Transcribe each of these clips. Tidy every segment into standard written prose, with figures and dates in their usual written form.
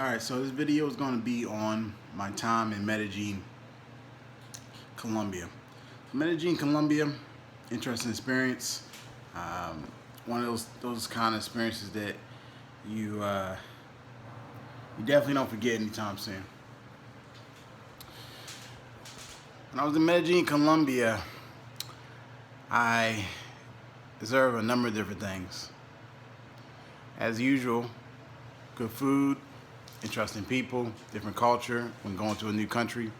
Alright, so this video is going to be on my time in Medellin, Colombia. Medellin, Colombia, interesting experience. One of those kind of experiences that you definitely don't forget anytime soon. When I was in Medellin, Colombia, I observed a number of different things. As usual, good food, interesting people, different culture when going to a new country.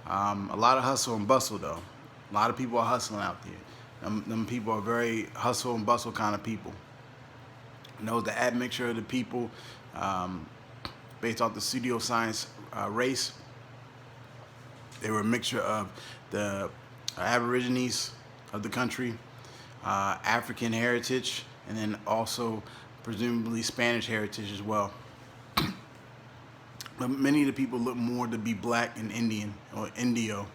A lot of hustle and bustle though. A lot of people are hustling out there. Them people are very hustle and bustle kind of people. Knows the admixture of the people based off the pseudoscience race. They were a mixture of the Aborigines of the country, African heritage, and then also presumably Spanish heritage as well. But many of the people look more to be black and Indian or Indio,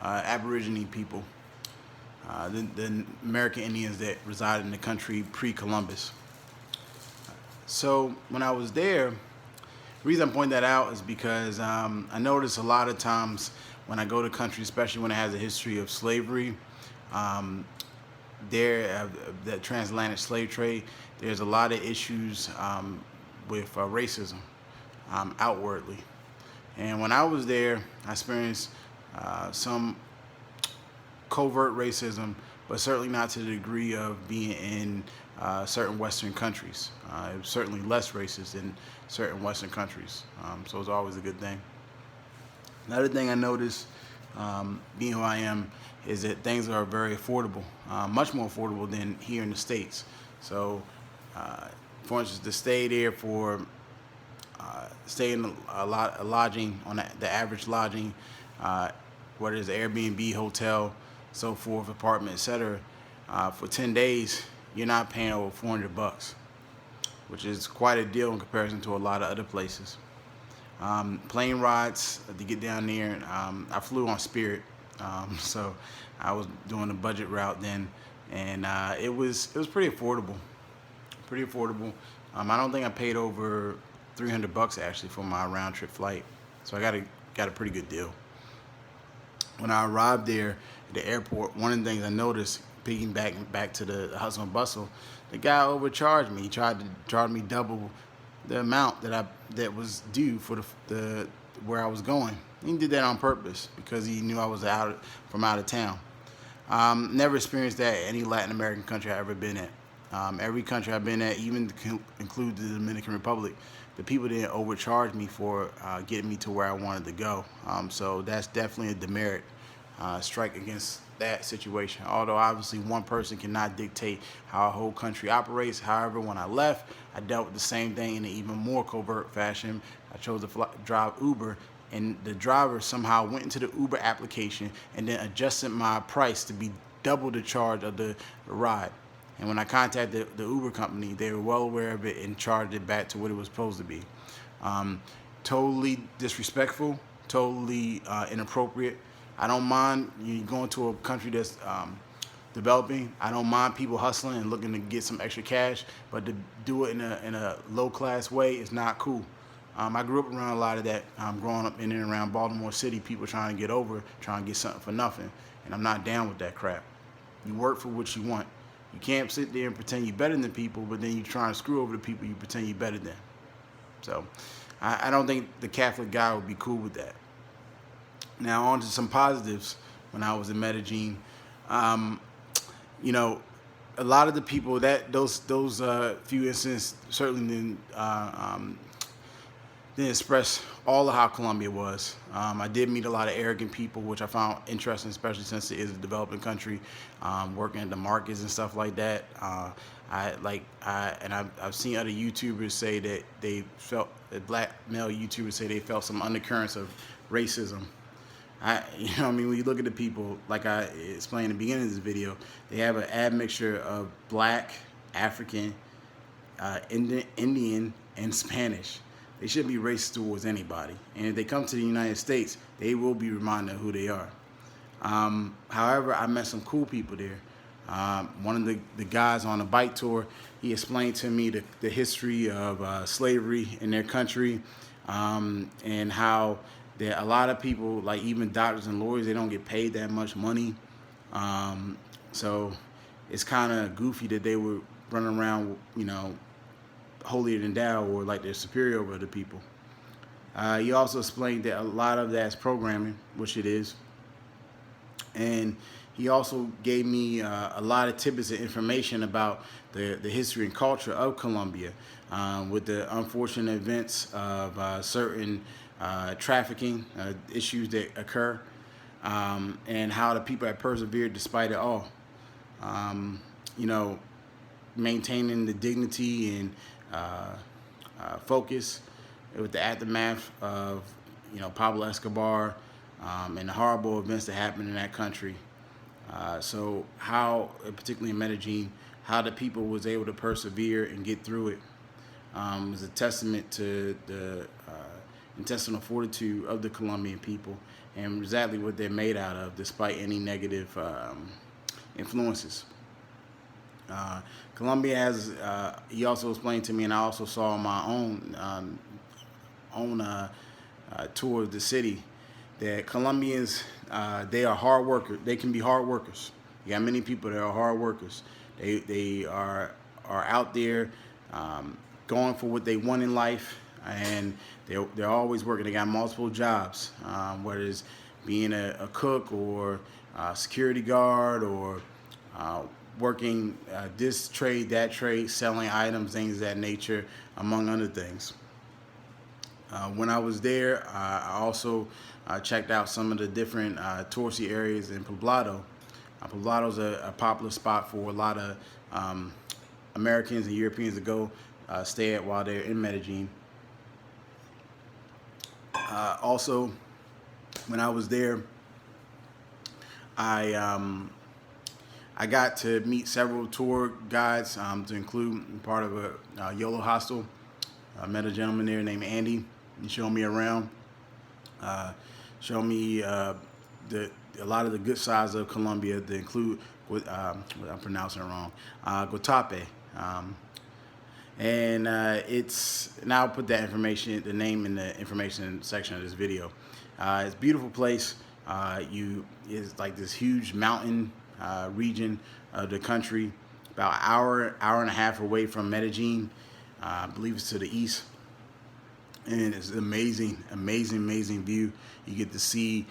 Aborigine people, than American Indians that reside in the country pre-Columbus. So when I was there, the reason I point that out is because I notice a lot of times when I go to countries, especially when it has a history of slavery, the transatlantic slave trade, there's a lot of issues with racism outwardly. And when I was there, I experienced some covert racism, but certainly not to the degree of being in certain Western countries. It was certainly less racist in certain Western countries, so it's always a good thing. Another thing I noticed, being who I am, is that things are very affordable, much more affordable than here in the States. So, for instance, to stay there for stay in a lodging on the average lodging, whether it's Airbnb, hotel, so forth, apartment, etc. For 10 days, you're not paying over $400, which is quite a deal in comparison to a lot of other places. Plane rides to get down there. I flew on Spirit, so I was doing a budget route then, and it was pretty affordable. Pretty affordable. I don't think I paid over $300 actually for my round trip flight, so I got a pretty good deal. When I arrived there at the airport, one of the things I noticed, piggybacking back to the hustle and bustle, the guy overcharged me. He tried to charge me double the amount that was due for the where I was going. He did that on purpose because he knew I was from out of town. Never experienced that in any Latin American country I've ever been at. Every country I've been at, even include the Dominican Republic, the people didn't overcharge me for getting me to where I wanted to go. So that's definitely a demerit strike against that situation. Although obviously one person cannot dictate how a whole country operates. However, when I left, I dealt with the same thing in an even more covert fashion. I chose to drive Uber, and the driver somehow went into the Uber application and then adjusted my price to be double the charge of the ride. And when I contacted the Uber company, they were well aware of it and charged it back to what it was supposed to be. Totally disrespectful, totally inappropriate. I don't mind you going to a country that's developing. I don't mind people hustling and looking to get some extra cash, but to do it in a low-class way is not cool. I grew up around a lot of that, growing up in and around Baltimore City, people trying to get over, trying to get something for nothing, and I'm not down with that crap. You work for what you want. You can't sit there and pretend you're better than people, but then you try and screw over the people you pretend you're better than. So I don't think the Catholic guy would be cool with that. Now on to some positives. When I was in Medellin, you know, a lot of the people those few incidents certainly didn't express all of how Colombia was. I did meet a lot of arrogant people, which I found interesting, especially since it is a developing country, working at the markets and stuff like that. I've seen other YouTubers say that they felt, black male YouTubers say they felt some undercurrents of racism. When you look at the people, like I explained in the beginning of this video, they have an admixture of black, African, Indian, and Spanish. They shouldn't be racist towards anybody. And if they come to the United States, they will be reminded of who they are. However, I met some cool people there. One of the guys on the bike tour, he explained to me the history of slavery in their country, and how a lot of people, like even doctors and lawyers, they don't get paid that much money. So it's kind of goofy that they were running around, holier than thou, or like they're superior over the people. He also explained that a lot of that's programming, which it is. And he also gave me a lot of tidbits of information about the history and culture of Colombia, with the unfortunate events of certain trafficking issues that occur, and how the people have persevered despite it all. You know, maintaining the dignity and focus with the aftermath of, Pablo Escobar, and the horrible events that happened in that country. So how, particularly in Medellin, how the people was able to persevere and get through it, is a testament to the intestinal fortitude of the Colombian people and exactly what they're made out of, despite any negative influences. Colombia has, he also explained to me, and I also saw on my own tour of the city, that Colombians, they are hard workers. They can be hard workers. You got many people that are hard workers. They are out there going for what they want in life, and they're always working. They got multiple jobs, whether it's being a cook or a security guard, or working this trade, that trade, selling items, things of that nature, among other things. When I was there, I also checked out some of the different touristy areas in Poblado. Poblado's a popular spot for a lot of Americans and Europeans to go stay at while they're in Medellin. Also, when I was there, I got to meet several tour guides, to include part of a YOLO hostel. I met a gentleman there named Andy. He showed me around, showed me a lot of the good sides of Colombia, to include, I'm pronouncing it wrong, Guatape. And I'll put that information, the name, in the information section of this video. It's a beautiful place. It's like this huge mountain region of the country, about an hour and a half away from Medellin. I believe it's to the east. And it's an amazing view. You get to see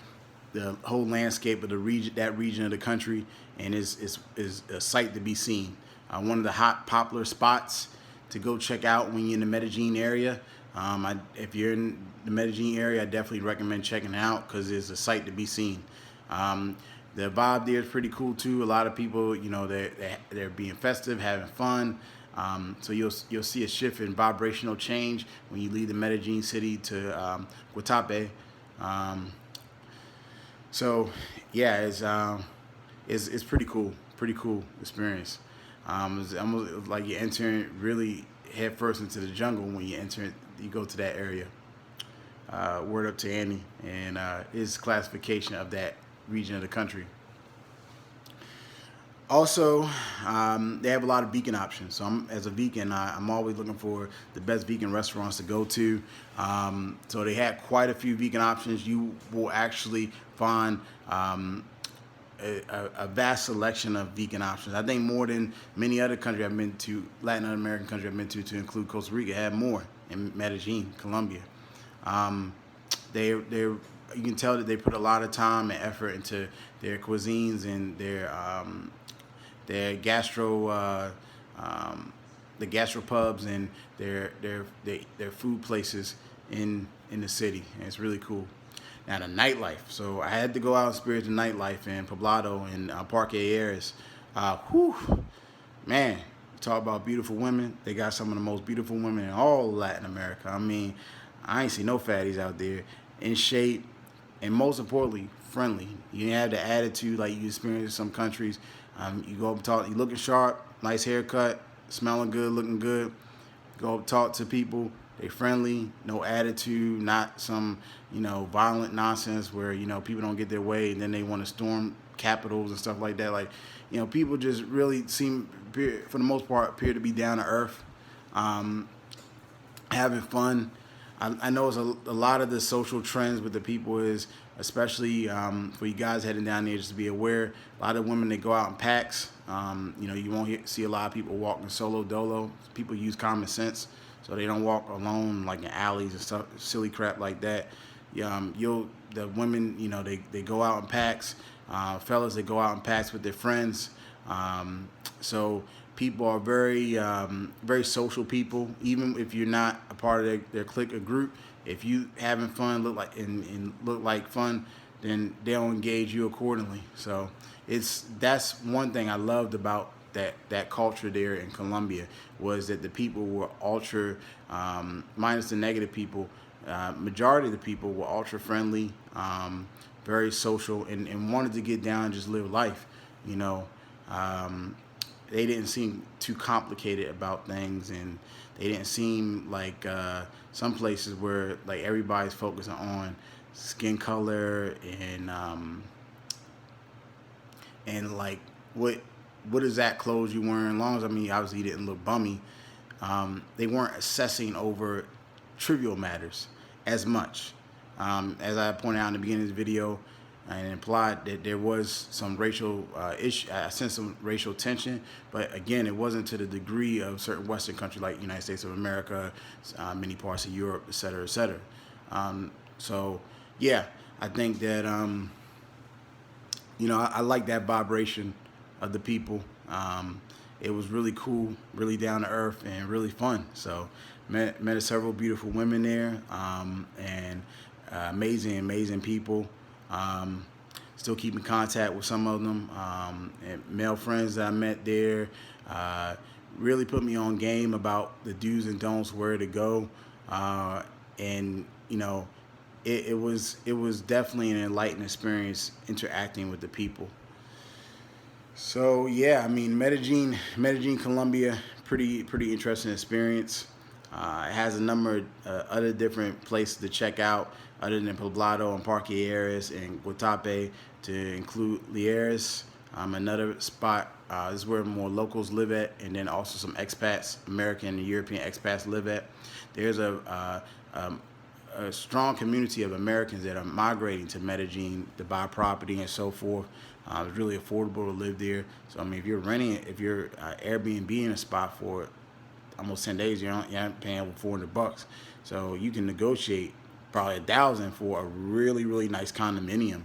the whole landscape of that region of the country, and is a sight to be seen. One of the hot popular spots to go check out when you're in the Medellin area. If you're in the Medellin area, I definitely recommend checking it out, because it's a sight to be seen. The vibe there is pretty cool too. A lot of people, they're being festive, having fun. So you'll see a shift in vibrational change when you leave the Medellin city to Guatape. So yeah, it's pretty cool experience. It's almost like you're entering really head first into the jungle when you go to that area. Word up to Andy and his classification of that region of the country. Also, they have a lot of vegan options. So as a vegan, I'm always looking for the best vegan restaurants to go to. So they have quite a few vegan options. You will actually find a vast selection of vegan options. I think more than many other countries I've been to, Latin American countries I've been to include Costa Rica, have more in Medellin, Colombia. You can tell that they put a lot of time and effort into their cuisines and their the gastropubs and their food places in the city, and it's really cool. Now the nightlife. So I had to go out and experience the nightlife in Poblado and Parque, lleras. Man, talk about beautiful women. They got some of the most beautiful women in all Latin America. I mean, I ain't see no fatties out there, in shape, and most importantly, friendly. You have the attitude like you experience in some countries. You go up and talk, you looking sharp, nice haircut, smelling good, looking good. Go up, talk to people. They friendly, no attitude, not some, violent nonsense where, people don't get their way and then they want to storm capitals and stuff like that. Like, people just really seem, for the most part, appear to be down to earth, um, having fun. I know it's a lot of the social trends with the people is, especially for you guys heading down there, just to be aware, a lot of women, they go out in packs. You won't see a lot of people walking solo dolo. People use common sense, so they don't walk alone like in alleys and stuff, silly crap like that. The women, they go out in packs. Fellas, they go out in packs with their friends. So people are very social people. Even if you're not a part of their clique or group, if you having fun, look like fun, then they'll engage you accordingly. So that's one thing I loved about that culture there in Colombia, was that the people were ultra, minus the negative people. Majority of the people were ultra friendly, very social, and wanted to get down and just live life. They didn't seem too complicated about things, and they didn't seem like some places where like everybody's focusing on skin color and like what exact clothes you wearing. As long as, obviously you didn't look bummy. They weren't assessing over trivial matters as much. As I pointed out in the beginning of this video, and implied that there was some racial issue. I sensed some racial tension, but again, it wasn't to the degree of certain Western countries like United States of America, many parts of Europe, et cetera, et cetera. So yeah, I think that I like that vibration of the people. It was really cool, really down to earth, and really fun. So met several beautiful women there, and amazing people. Still keep in contact with some of them, and male friends that I met there. Really put me on game about the do's and don'ts, where to go, and it was definitely an enlightening experience interacting with the people. So yeah, Medellin, Colombia, pretty interesting experience. It has a number of other different places to check out other than Poblado and Parque and Guatape, to include lleras, another spot. This is where more locals live at, and then also some expats, American and European expats live at. There's a strong community of Americans that are migrating to Medellin to buy property and so forth. It's really affordable to live there. So if you're Airbnb in a spot for almost 10 days, you're not paying over $400. So you can negotiate probably $1,000 for a really nice condominium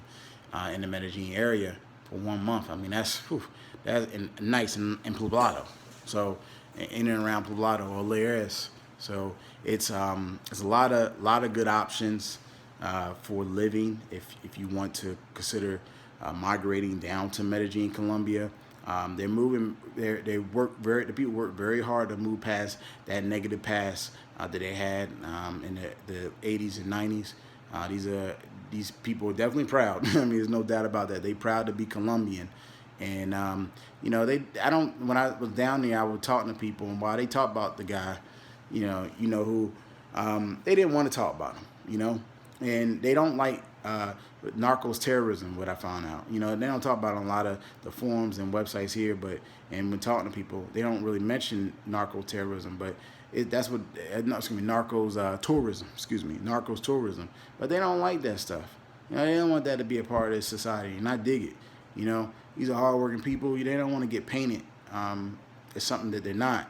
in the Medellin area for 1 month. That's nice in Poblado. So in and around Poblado or lleras. So it's a lot of good options for living if you want to consider migrating down to Medellin, Colombia. They're moving. The people work very hard to move past that negative past that they had in the 80s and 90s. These people are definitely proud. There's no doubt about that. They proud to be Colombian, and when I was down there, I was talking to people, and while they talk about the guy, who, they didn't want to talk about him, and they don't like narcos terrorism, what I found out. They don't talk about it on a lot of the forums and websites here, and when talking to people, they don't really mention narco terrorism, but narcos tourism, but they don't like that stuff. They don't want that to be a part of their society, and I dig it. These are hardworking people. They don't want to get painted as something that they're not.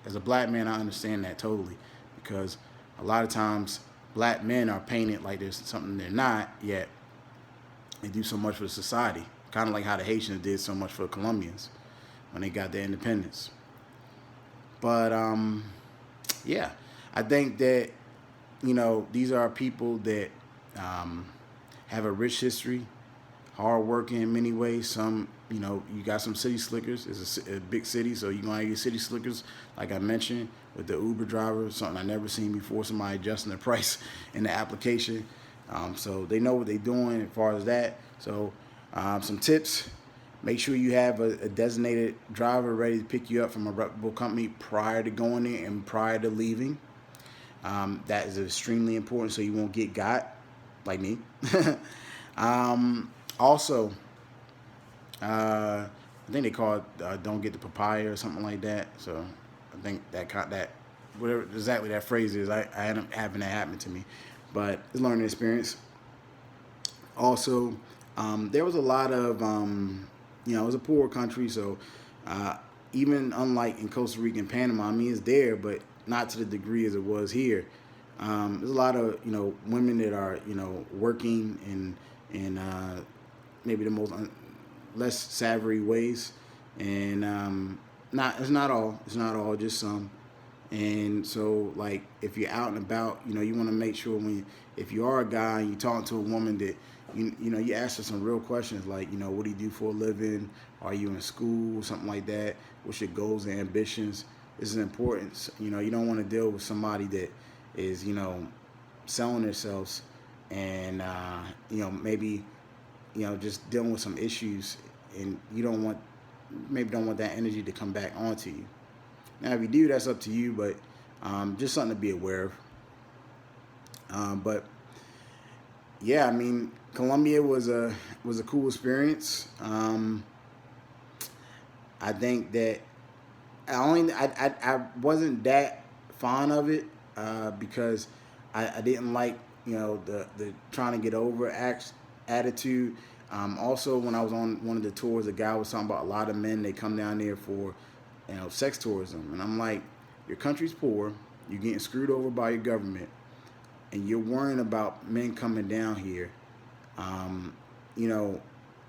As a black man, I understand that totally, because a lot of times black men are painted like there's something they're not, yet they do so much for the society. Kind of like how the Haitians did so much for the Colombians when they got their independence. But yeah, I think that these are people that have a rich history, hard working in many ways. Some, you got some city slickers. It's a big city, so you're going to get city slickers, like I mentioned, with the Uber driver, something I never seen before, somebody adjusting the price in the application. So they know what they're doing as far as that. So some tips: make sure you have a designated driver ready to pick you up from a reputable company prior to going there and prior to leaving. That is extremely important, so you won't get got like me. Also, I think they call it "Don't Get the Papaya" or something like that. So I think that whatever exactly that phrase is, I haven't having that happen to me, but it's a learning experience. Also, there was a lot of it was a poor country, so uh, even unlike in Costa Rica and Panama, I mean it's there, but not to the degree as it was here. There's a lot of women that are working in maybe the less savory ways, and not it's not all, just some. And so, like, if you're out and about, you want to make sure if you are a guy and you talk to a woman that you ask her some real questions like, what do you do for a living? Are you in school? Something like that. What's your goals and ambitions? This is important. You don't want to deal with somebody that is, selling themselves and, maybe, just dealing with some issues, and you don't want that energy to come back onto you. Now, if you do, that's up to you, but just something to be aware of. But yeah, I mean, Colombia was a cool experience. I think that I wasn't that fond of it because I didn't like the trying to get over attitude. Also, when I was on one of the tours, the guy was talking about a lot of men, they come down there for sex tourism, and I'm like, your country's poor, you're getting screwed over by your government, and you're worrying about men coming down here. Um, you know,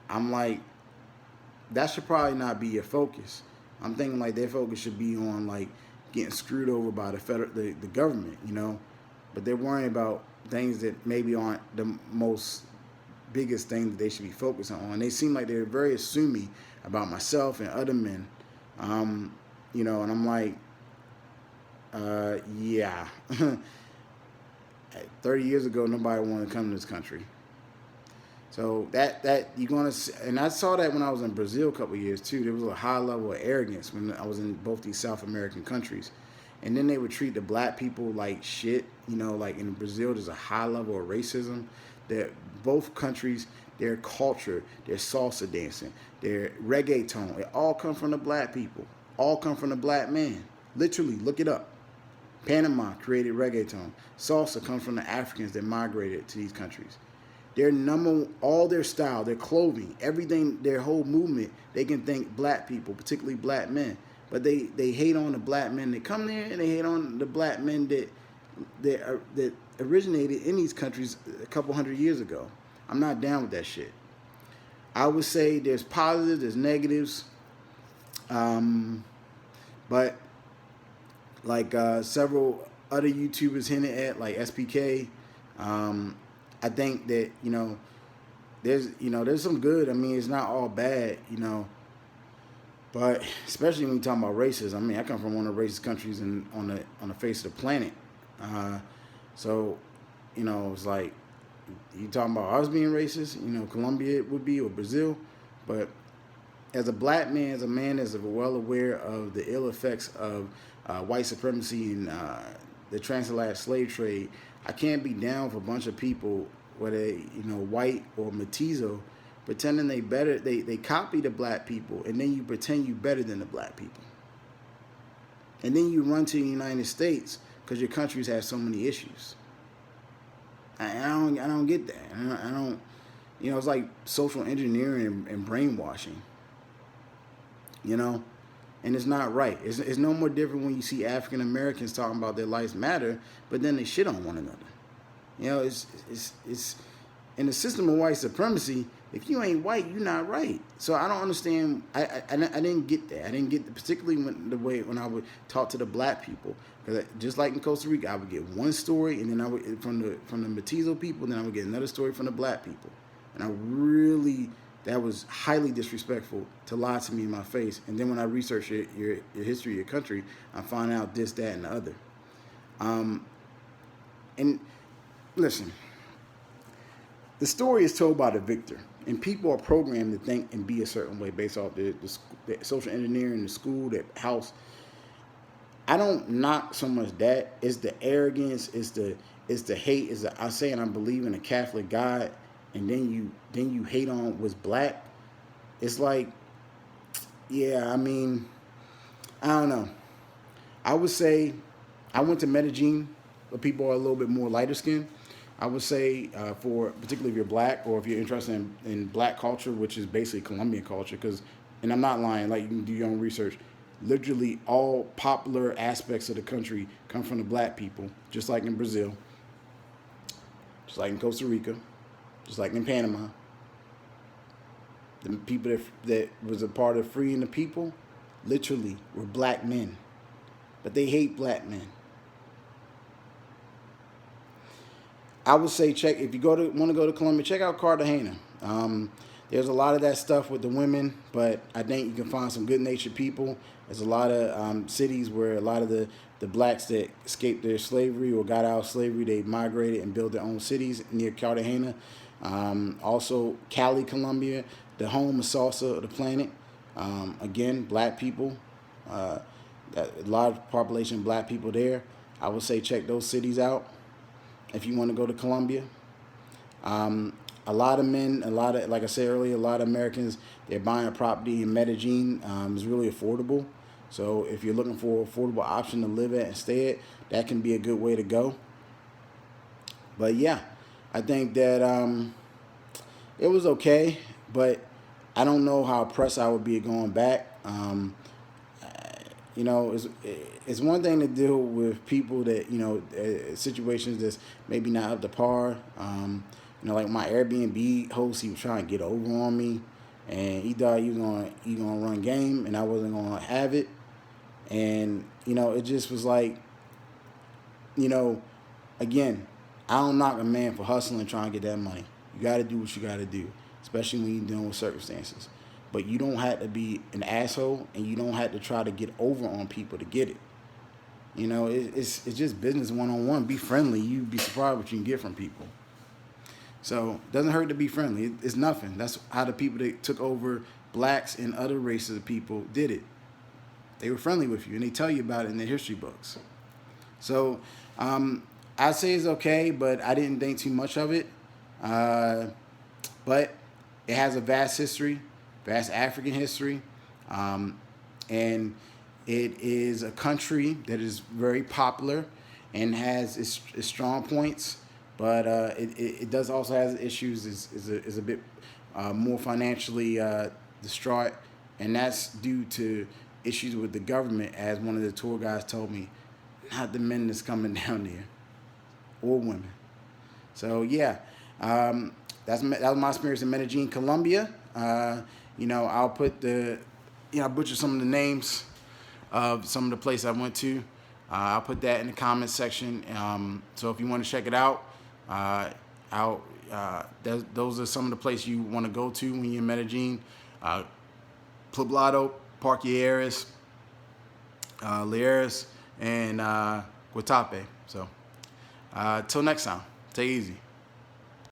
I'm like, that should probably not be your focus. I'm thinking like their focus should be on like getting screwed over by the government, but they're worrying about things that maybe aren't the most biggest thing that they should be focusing on. They seem like they're very assuming about myself and other men, and I'm like, yeah. 30 years ago, nobody wanted to come to this country. So that you're gonna see, and I saw that when I was in Brazil a couple of years too. There was a high level of arrogance when I was in both these South American countries, and then they would treat the black people like shit. Like in Brazil, there's a high level of racism. That both countries, their culture, their salsa dancing, their reggaeton, it all come from the black people. All come from the black man. Literally, look it up. Panama created reggaeton. Salsa comes from the Africans that migrated to these countries. All their style, their clothing, everything, their whole movement, they can thank black people, particularly black men. But they hate on the black men that come there, and they hate on the black men that originated in these countries a couple hundred years ago. I'm not down with that shit. I would say there's positives, there's negatives, but like several other YouTubers hinted at, like SPK. I think that there's some good. I mean, it's not all bad, but especially when you talk about racism. I mean, I come from one of the racist countries on the face of the planet, so it's like you talking about us being racist. Colombia would be, or Brazil, but as a black man, as a man that's well aware of the ill effects of white supremacy and the transatlantic slave trade, I can't be down for a bunch of people, whether white or mestizo, pretending they copy the black people, and then you pretend you better than the black people, and then you run to the United States because your countries have so many issues. I don't get that. I don't. It's like social engineering and brainwashing. And it's not right. It's no more different when you see African Americans talking about their lives matter, but then they shit on one another. It's in the system of white supremacy. If you ain't white, you're not right. So I don't understand. I didn't get that. I didn't get particularly when I would talk to the black people, because just like in Costa Rica, I would get one story, and then I would from the mestizo people, and then I would get another story from the black people, and that was highly disrespectful to lie to me in my face. And then when I research your history of your country, I find out this, that, and the other. And listen, the story is told by the victor, and people are programmed to think and be a certain way based off the social engineering, the school, the house. I don't knock so much that. It's the arrogance, it's the hate, I'm saying I believe in a Catholic God, and then you hate on what's black. it's like, yeah, I mean, I don't know. I would say I went to Medellin, where people are a little bit more lighter skinned. I would say, for particularly if you're black or if you're interested in black culture, which is basically Colombian culture, because, and I'm not lying, like you can do your own research. Literally, all popular aspects of the country come from the black people, just like in Brazil, just like in Costa Rica, just like in Panama. The people that was a part of freeing the people, literally, were black men, but they hate black men. I would say check if you want to go to Colombia, check out Cartagena. There's a lot of that stuff with the women, but I think you can find some good natured people. There's a lot of cities where a lot of the blacks that escaped their slavery or got out of slavery, they migrated and built their own cities near Cartagena. Also, Cali, Colombia, the home of salsa of the planet. Again, black people. A large population of black people there. I would say check those cities out if you want to go to Colombia. A lot of men, like I said earlier, a lot of Americans, they're buying a property in Medellin. It's really affordable. So if you're looking for an affordable option to live at and stay at, that can be a good way to go. But yeah, I think that it was okay, but I don't know how impressed I would be going back. You know, it's one thing to deal with people that, you know, situations that's maybe not up to par. You know, like my Airbnb host, he was trying to get over on me, and he thought he was gonna run game, and I wasn't gonna have it. And you know, it just was like, you know, again, I don't knock a man for hustling and trying to get that money. You got to do what you got to do, especially when you're dealing with circumstances. But you don't have to be an asshole, and you don't have to try to get over on people to get it. You know, it's just business one on one. Be friendly. You'd be surprised what you can get from people. So it doesn't hurt to be friendly. It's nothing. That's how the people that took over blacks and other races of people did it. They were friendly with you, and they tell you about it in their history books. So I'd say it's okay, but I didn't think too much of it. But it has a vast history, vast African history, and it is a country that is very popular and has its strong points, but it does also has issues. Is a bit more financially distraught, and that's due to issues with the government, as one of the tour guides told me, not the men that's coming down there, or women. So yeah, that was my experience in Medellin, Colombia. You know, I'll put I butchered some of the names of some of the places I went to. I'll put that in the comments section. So if you want to check it out, those are some of the places you want to go to when you're in Medellin. Poblado, Parque, lleras, and Guatape. So till next time, take it easy.